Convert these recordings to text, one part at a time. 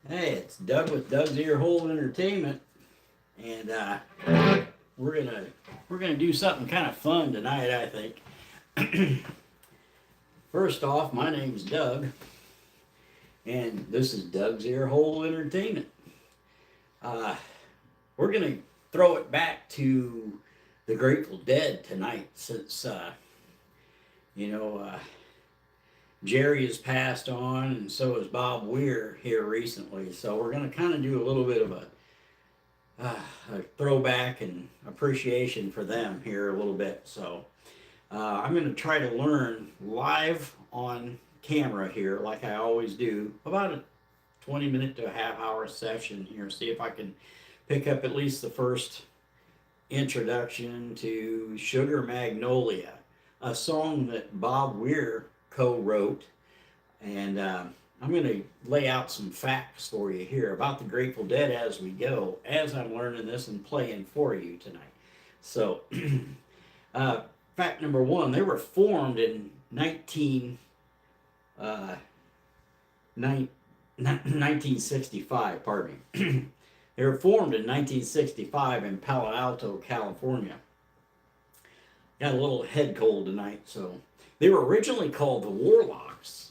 Hey, it's Doug with Doug's Earhole Entertainment, and we're gonna we're gonna do something kind of fun tonight. I think. First off, my name's Doug, and this is Doug's Earhole Entertainment. Uh, we're gonna throw it back to the Grateful Dead tonight, since you know Jerry has passed on, and so has Bob Weir here recently. So we're gonna kind of do a little bit of a throwback and appreciation for them here a little bit. So I'm going to try to learn live on camera here, like I always do, about a 20-minute to a half-hour session here. See if I can pick up at least the first introduction to Sugar Magnolia, a song that Bob Weir co-wrote. And I'm going to lay out some facts for you here about the Grateful Dead as we go, as I'm learning this and playing for you tonight. So, fact number one, they were formed in 1965, pardon me. They were formed in 1965 in Palo Alto, California. Got a little head cold tonight, so they were originally called the Warlocks.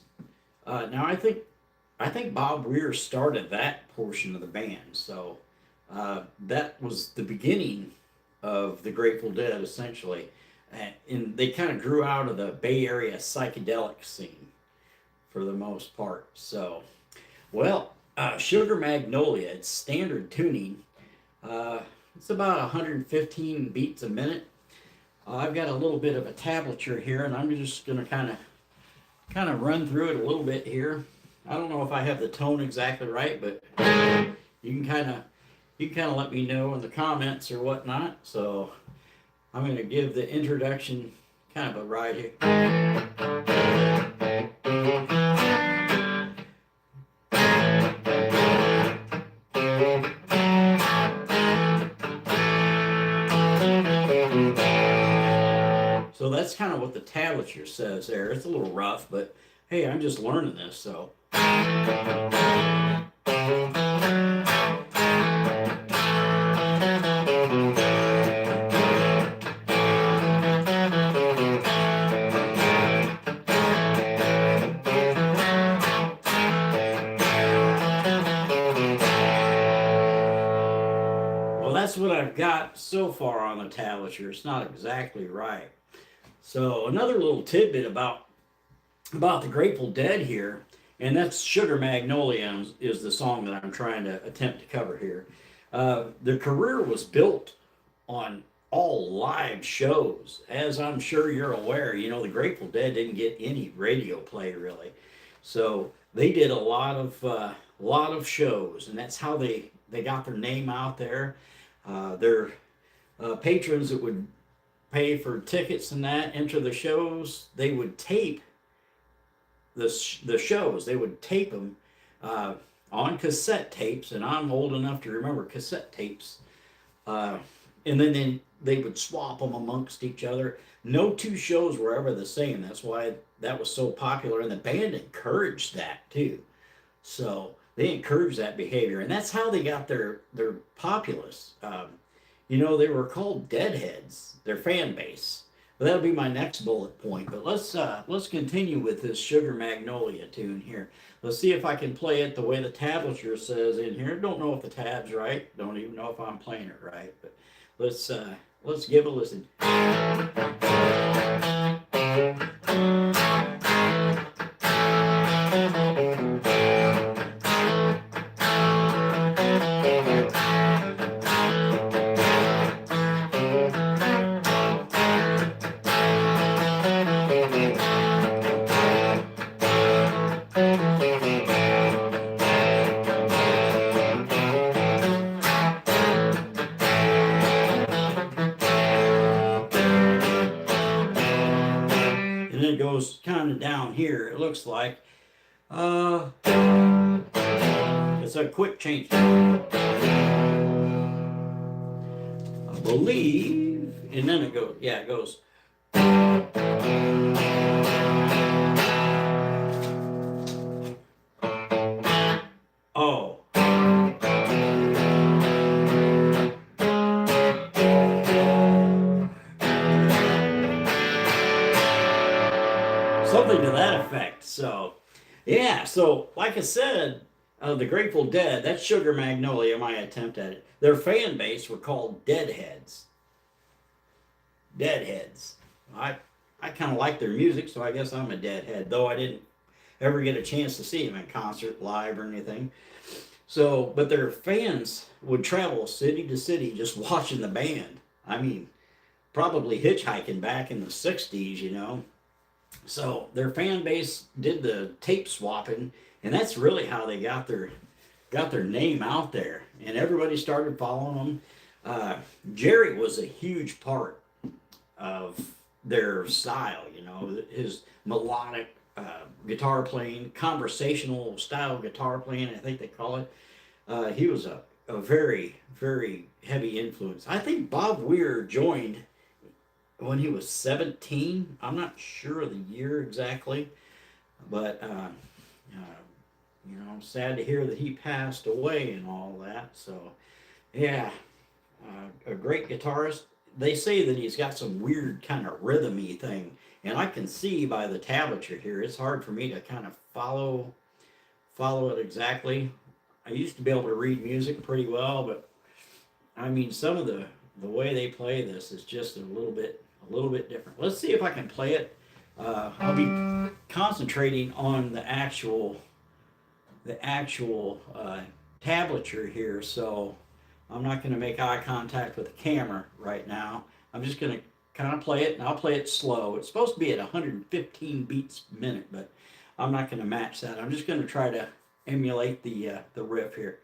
Now I think Bob Weir started that portion of the band, so that was the beginning of the Grateful Dead, essentially. And they kind of grew out of the Bay Area psychedelic scene for the most part. So, well, Sugar Magnolia, it's standard tuning. It's about 115 beats a minute. I've got a little bit of a tablature here, and I'm just going to kind of run through it a little bit here. I don't know if I have the tone exactly right, but you can kind of let me know in the comments or whatnot. So I'm going to give the introduction kind of a ride here. So that's kind of what the tablature says there. It's a little rough, but hey, I'm just learning this, so. Well, that's what I've got so far on the tablature. It's not exactly right. So another little tidbit about the Grateful Dead here, and that's Sugar Magnolia is the song that I'm trying to attempt to cover here. Their career was built on all live shows, as I'm sure you're aware. You know, the Grateful Dead didn't get any radio play really, so they did a lot of shows, and that's how they got their name out there. Their patrons that would pay for tickets and that enter the shows, they would tape the shows. They would tape them on cassette tapes, and I'm old enough to remember cassette tapes. And then they would swap them amongst each other. No two shows were ever the same. That's why that was so popular, and the band encouraged that too. So they encouraged that behavior, and that's how they got their populace. You know, they were called Deadheads, their fan base. But that'll be my next bullet point. But let's continue with this Sugar Magnolia tune here. Let's see if I can play it the way the tablature says in here. Don't know if the tab's right. Don't even know if I'm playing it right. But let's give a listen. It goes kind of down here, it looks like. It's a quick change. I believe, and then it goes, yeah, it goes. Oh, Yeah, so like I said, the Grateful Dead, that's Sugar Magnolia, my attempt at it. Their fan base were called Deadheads. Deadheads. I I kind of like their music, so I guess I'm a Deadhead, though I didn't ever get a chance to see them in concert, live, or anything. So, but their fans would travel city to city just watching the band. I mean, probably hitchhiking back in the 60s, you know. So their fan base did the tape swapping, and that's really how they got their name out there, and everybody started following them. Uh, Jerry was a huge part of their style, you know, his melodic guitar playing, conversational style guitar playing, I think they call it. He was a very, very heavy influence. I think Bob Weir joined when he was 17. I'm not sure of the year exactly, but you know, I'm sad to hear that he passed away and all that. So, yeah, a great guitarist. They say that he's got some weird kind of rhythmy thing, and I can see by the tablature here, it's hard for me to kind of follow it exactly. I used to be able to read music pretty well, but I mean, some of the way they play this is just a little bit different. Let's see if I can play it. I'll be concentrating on the actual tablature here, so I'm not going to make eye contact with the camera right now. I'm just going to kind of play it, and I'll play it slow. It's supposed to be at 115 beats a minute, but I'm not going to match that. I'm just going to try to emulate the riff here.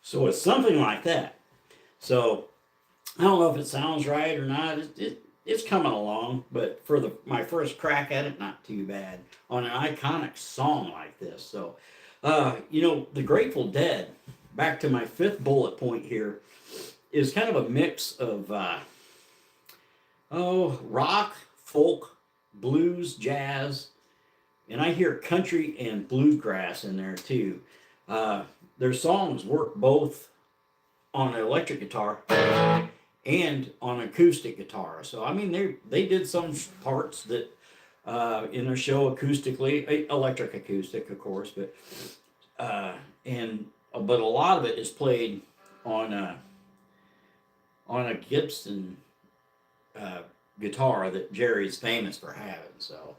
So it's something like that. So I don't know if it sounds right or not. It's coming along, but for my first crack at it, not too bad on an iconic song like this. So, you know, the Grateful Dead. Back to my fifth bullet point here is kind of a mix of rock, folk, blues, jazz, and I hear country and bluegrass in there too. Uh, their songs work both on an electric guitar and on acoustic guitar. So I mean, they did some parts that in their show acoustically, electric acoustic, of course, uh, and but a lot of it is played on a Gibson uh, guitar that Jerry's famous for having. So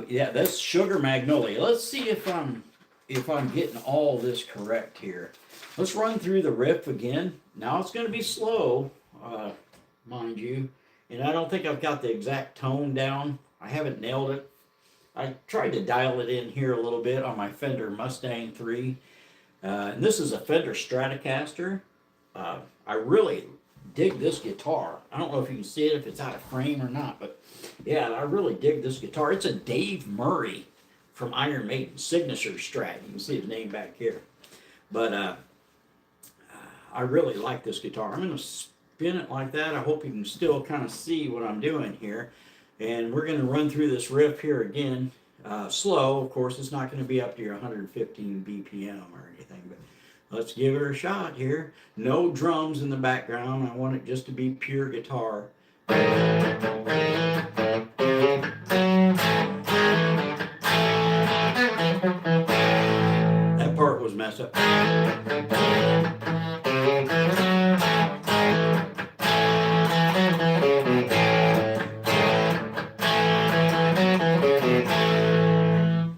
yeah, that's Sugar Magnolia. Let's see if I'm getting all this correct here. Let's run through the riff again. Now it's going to be slow, mind you, and I don't think I've got the exact tone down. I haven't nailed it. I tried to dial it in here a little bit on my Fender Mustang 3. And this is a Fender Stratocaster. I really dig this guitar. I don't know if you can see it, if it's out of frame or not, but yeah, I really dig this guitar. It's a Dave Murray from Iron Maiden signature Strat. You can see his name back here. But I really like this guitar. I'm going to spin it like that. I hope you can still kind of see what I'm doing here. And we're going to run through this riff here again. Slow, of course, it's not going to be up to your 115 BPM or anything, but let's give it a shot here. No drums in the background. I want it just to be pure guitar. That part was messed up.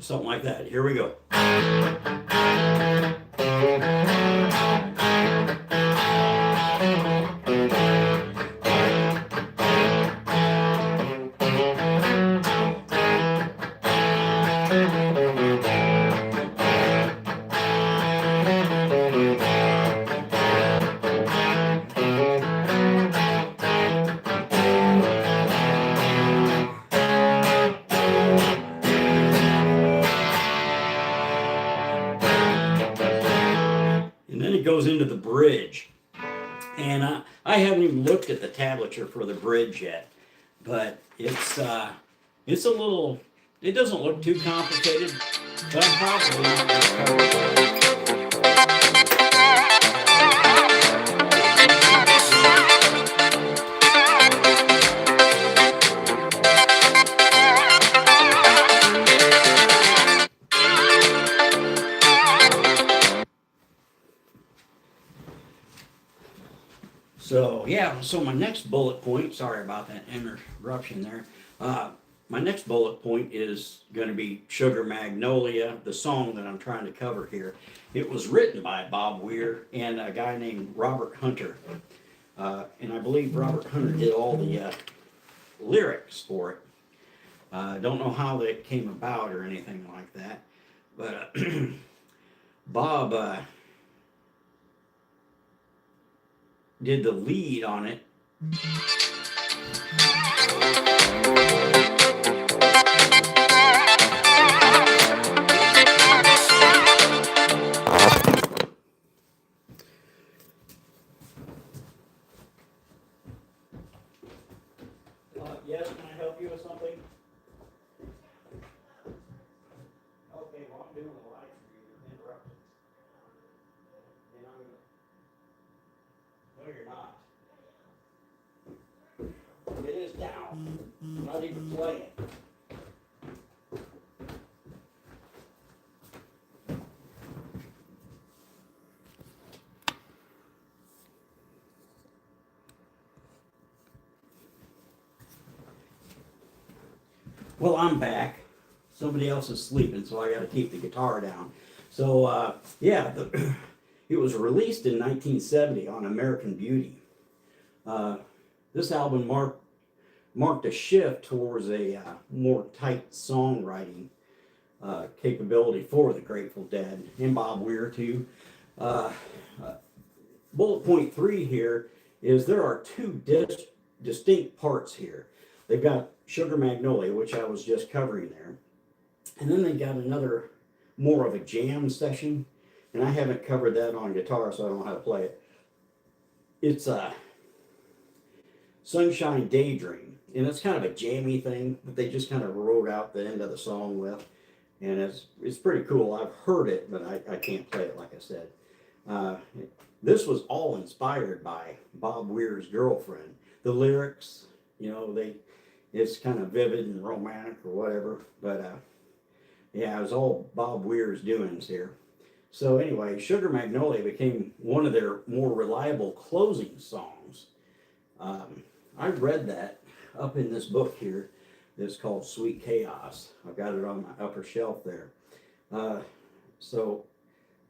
Something like that. Here we go. bridge. And I haven't even looked at the tablature for the bridge yet, but it's a little. It doesn't look too complicated, but I'm probably not going to cover it. So yeah, so my next bullet point, sorry about that interruption there. My next bullet point is going to be Sugar Magnolia, the song that I'm trying to cover here. It was written by Bob Weir and a guy named Robert Hunter. And I believe Robert Hunter did all the lyrics for it. Don't know how that came about or anything like that. But Bob did the lead on it. Yes, can I help you with something? Okay, well, I'm doing a live stream. You're interrupted. And I'm gonna... No, you're not. It is down. I'm not even playing. Well, I'm back. Somebody else is sleeping, so I got to keep the guitar down. So, yeah, it was released in 1970 on American Beauty. This album marked a shift towards a more tight songwriting capability for the Grateful Dead and Bob Weir too. Bullet point 3 here is there are two distinct parts here. They've got Sugar Magnolia, which I was just covering there, and then they got another more of a jam session, and I haven't covered that on guitar, so I don't know how to play it. It's a Sunshine Daydream, and it's kind of a jammy thing that they just kind of wrote out the end of the song with, and it's pretty cool. I've heard it, but I can't play it like I said. This was all inspired by Bob Weir's girlfriend. The lyrics, you know, it's kind of vivid and romantic or whatever, but yeah, it was all Bob Weir's doings here. So anyway, Sugar Magnolia became one of their more reliable closing songs. I read that up in this book here. It's called Sweet Chaos. I've got it on my upper shelf there. So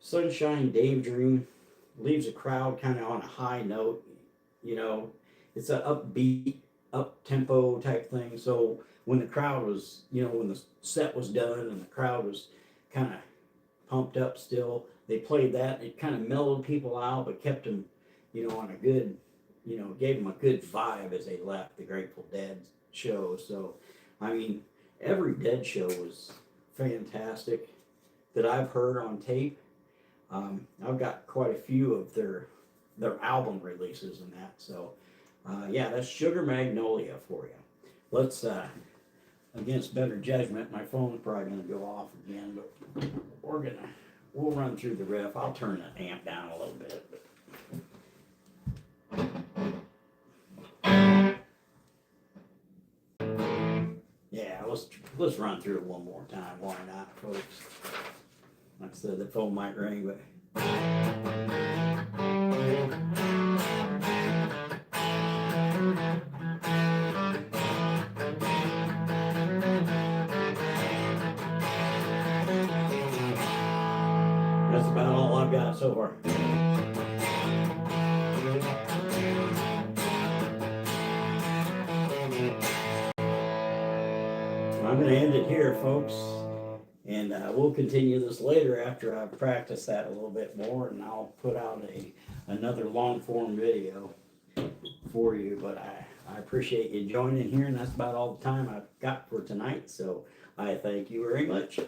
Sunshine Daydream leaves a crowd kind of on a high note. You know, it's an upbeat, up-tempo type thing. So when the crowd was, you know, when the set was done and the crowd was kind of pumped up still, they played that. It kind of mellowed people out, but kept them, you know, on a good, you know, gave them a good vibe as they left the Grateful Dead show. So, I mean, every Dead show was fantastic that I've heard on tape. I've got quite a few of their album releases and that. So, yeah, that's Sugar Magnolia for you. Let's, against better judgment, my phone's probably going to go off again, but we'll run through the riff. I'll turn the amp down a little bit. Yeah, let's run through it one more time. Why not, folks? Like I said, the phone might ring, but. That's about all I've got so far. I'm going to end it here, folks, and we'll continue this later after I've practiced that a little bit more, and I'll put out another long-form video for you, but I appreciate you joining here, and that's about all the time I've got for tonight, so I thank you very much.